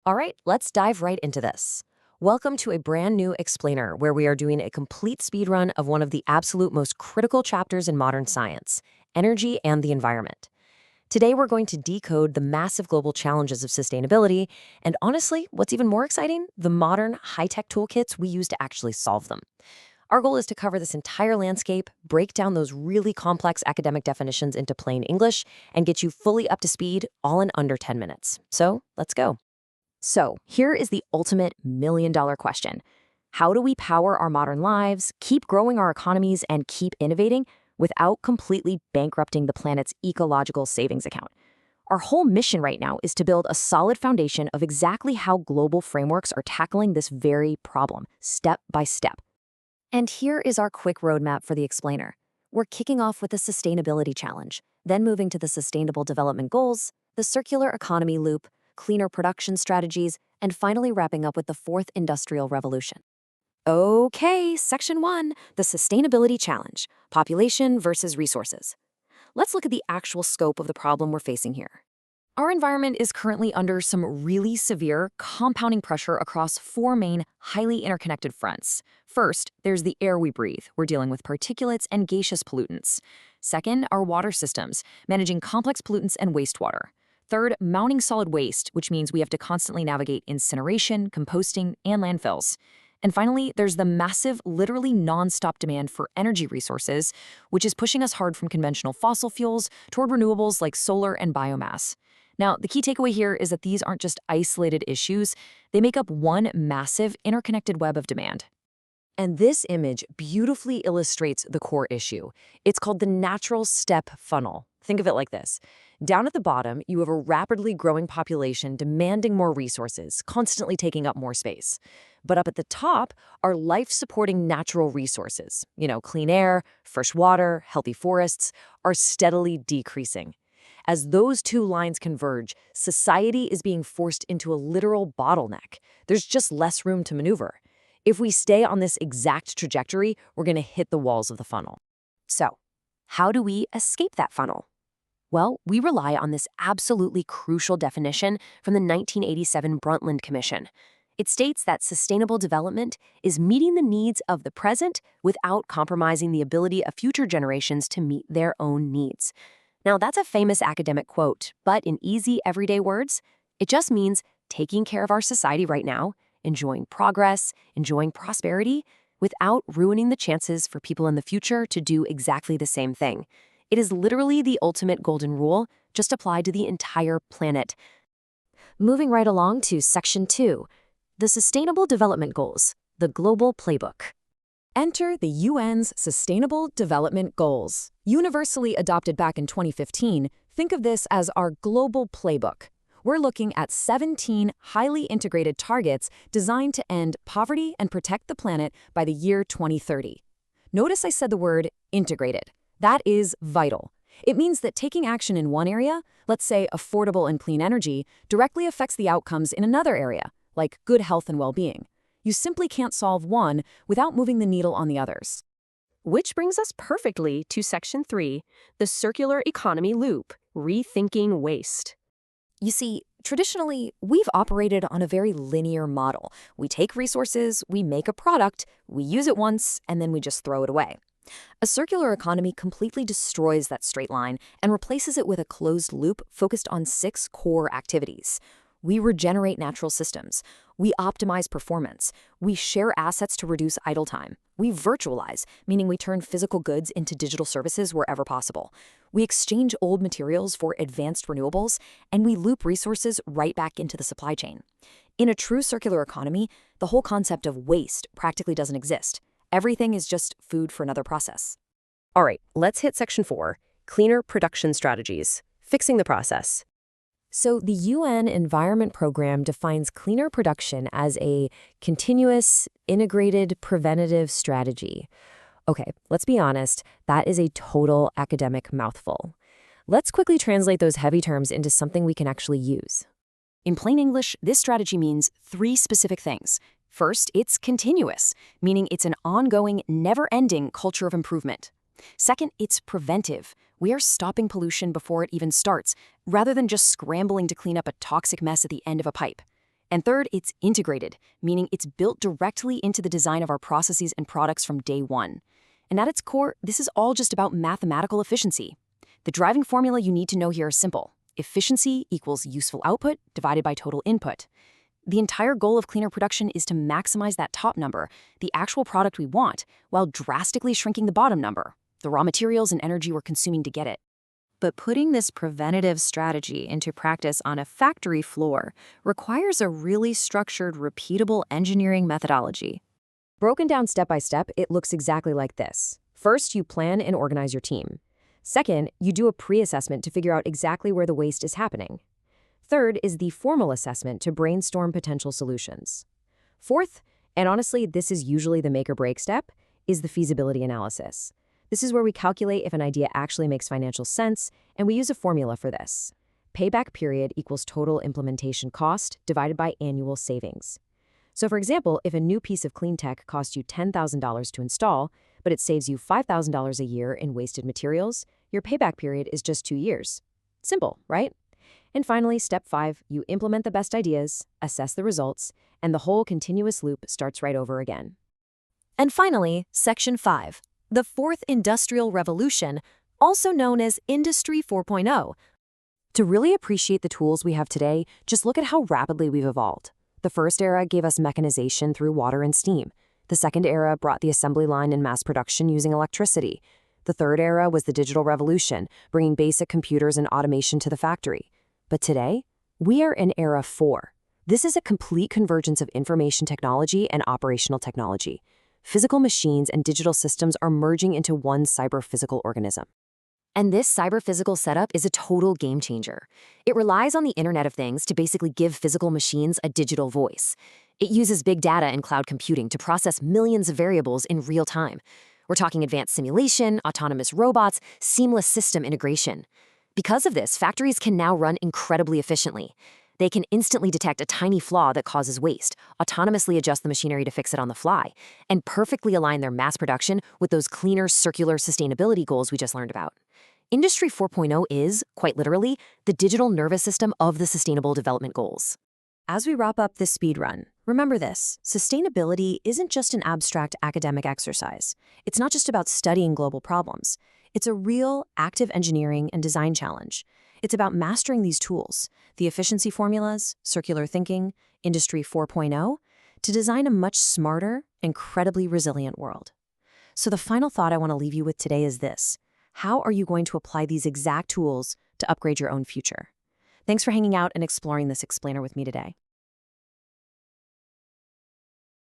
All right, let's dive right into this. Welcome to a brand new explainer where we are doing a complete speed run of one of the absolute most critical chapters in modern science, energy and the environment. Today, we're going to decode the massive global challenges of sustainability, and honestly, what's even more exciting, the modern high-tech toolkits we use to actually solve them. Our goal is to cover this entire landscape, break down those really complex academic definitions into plain English, and get you fully up to speed all in under 10 minutes. So, let's go. So, here is the ultimate million-dollar question. How do we power our modern lives, keep growing our economies, and keep innovating without completely bankrupting the planet's ecological savings account? Our whole mission right now is to build a solid foundation of exactly how global frameworks are tackling this very problem, step by step. And here is our quick roadmap for the explainer. We're kicking off with the sustainability challenge, then moving to the sustainable development goals, the circular economy loop, cleaner production strategies, and finally wrapping up with the fourth industrial revolution. Okay, section 1, the sustainability challenge, population versus resources. Let's look at the actual scope of the problem we're facing here. Our environment is currently under some really severe compounding pressure across four main, highly interconnected fronts. First, there's the air we breathe. We're dealing with particulates and gaseous pollutants. Second, our water systems, managing complex pollutants and wastewater. Third, mounting solid waste, which means we have to constantly navigate incineration, composting, and landfills. And finally, there's the massive, literally non-stop demand for energy resources, which is pushing us hard from conventional fossil fuels toward renewables like solar and biomass. Now, the key takeaway here is that these aren't just isolated issues, they make up one massive, interconnected web of demand. And this image beautifully illustrates the core issue. It's called the natural step funnel. Think of it like this. Down at the bottom, you have a rapidly growing population demanding more resources, constantly taking up more space. But up at the top are life-supporting natural resources. Clean air, fresh water, healthy forests are steadily decreasing. As those two lines converge, society is being forced into a literal bottleneck. There's just less room to maneuver. If we stay on this exact trajectory, we're going to hit the walls of the funnel. So, how do we escape that funnel? Well, we rely on this absolutely crucial definition from the 1987 Brundtland Commission. It states that sustainable development is meeting the needs of the present without compromising the ability of future generations to meet their own needs. Now, that's a famous academic quote, but in easy, everyday words, it just means taking care of our society right now, enjoying progress, enjoying prosperity, without ruining the chances for people in the future to do exactly the same thing. It is literally the ultimate golden rule, just applied to the entire planet. Moving right along to Section 2, the Sustainable Development Goals, the Global Playbook. Enter the UN's Sustainable Development Goals. Universally adopted back in 2015, think of this as our global playbook. We're looking at 17 highly integrated targets designed to end poverty and protect the planet by the year 2030. Notice I said the word integrated. That is vital. It means that taking action in one area, let's say affordable and clean energy, directly affects the outcomes in another area, like good health and well-being. You simply can't solve one without moving the needle on the others. Which brings us perfectly to Section 3, the circular economy loop, rethinking waste. You see, traditionally, we've operated on a very linear model. We take resources, we make a product, we use it once, and then we just throw it away. A circular economy completely destroys that straight line and replaces it with a closed loop focused on 6 core activities. We regenerate natural systems. We optimize performance. We share assets to reduce idle time. We virtualize, meaning we turn physical goods into digital services wherever possible. We exchange old materials for advanced renewables, and we loop resources right back into the supply chain. In a true circular economy, the whole concept of waste practically doesn't exist. Everything is just food for another process. All right, let's hit Section 4, cleaner production strategies, fixing the process. So the UN Environment Program defines cleaner production as a continuous, integrated, preventative strategy. Okay, let's be honest, that is a total academic mouthful. Let's quickly translate those heavy terms into something we can actually use. In plain English, this strategy means 3 specific things. First, it's continuous, meaning it's an ongoing, never-ending culture of improvement. Second, it's preventive. We are stopping pollution before it even starts, rather than just scrambling to clean up a toxic mess at the end of a pipe. And third, it's integrated, meaning it's built directly into the design of our processes and products from day one. And at its core, this is all just about mathematical efficiency. The driving formula you need to know here is simple. Efficiency equals useful output divided by total input. The entire goal of cleaner production is to maximize that top number, the actual product we want, while drastically shrinking the bottom number, the raw materials and energy we're consuming to get it. But putting this preventative strategy into practice on a factory floor requires a really structured, repeatable engineering methodology. Broken down step by step, it looks exactly like this. First, you plan and organize your team. Second, you do a pre-assessment to figure out exactly where the waste is happening. Third is the formal assessment to brainstorm potential solutions. Fourth, and honestly, this is usually the make or break step, is the feasibility analysis. This is where we calculate if an idea actually makes financial sense, and we use a formula for this. Payback period equals total implementation cost divided by annual savings. So for example, if a new piece of clean tech costs you $10,000 to install, but it saves you $5,000 a year in wasted materials, your payback period is just 2 years. Simple, right? And finally, step 5, you implement the best ideas, assess the results, and the whole continuous loop starts right over again. And finally, section 5. The fourth industrial revolution, also known as Industry 4.0. To really appreciate the tools we have today, just look at how rapidly we've evolved. The first era gave us mechanization through water and steam. The second era brought the assembly line and mass production using electricity. The third era was the digital revolution, bringing basic computers and automation to the factory. But today, we are in era 4. This is a complete convergence of information technology and operational technology. Physical machines and digital systems are merging into one cyber-physical organism. And this cyber-physical setup is a total game changer. It relies on the Internet of Things to basically give physical machines a digital voice. It uses big data and cloud computing to process millions of variables in real time. We're talking advanced simulation, autonomous robots, seamless system integration. Because of this, factories can now run incredibly efficiently. They can instantly detect a tiny flaw that causes waste, autonomously adjust the machinery to fix it on the fly, and perfectly align their mass production with those cleaner, circular sustainability goals we just learned about. Industry 4.0 is, quite literally, the digital nervous system of the Sustainable Development Goals. As we wrap up this speed run, remember this: sustainability isn't just an abstract academic exercise. It's not just about studying global problems. It's a real, active engineering and design challenge. It's about mastering these tools, the efficiency formulas, circular thinking, Industry 4.0, to design a much smarter, incredibly resilient world. So the final thought I want to leave you with today is this: how are you going to apply these exact tools to upgrade your own future? Thanks for hanging out and exploring this explainer with me today.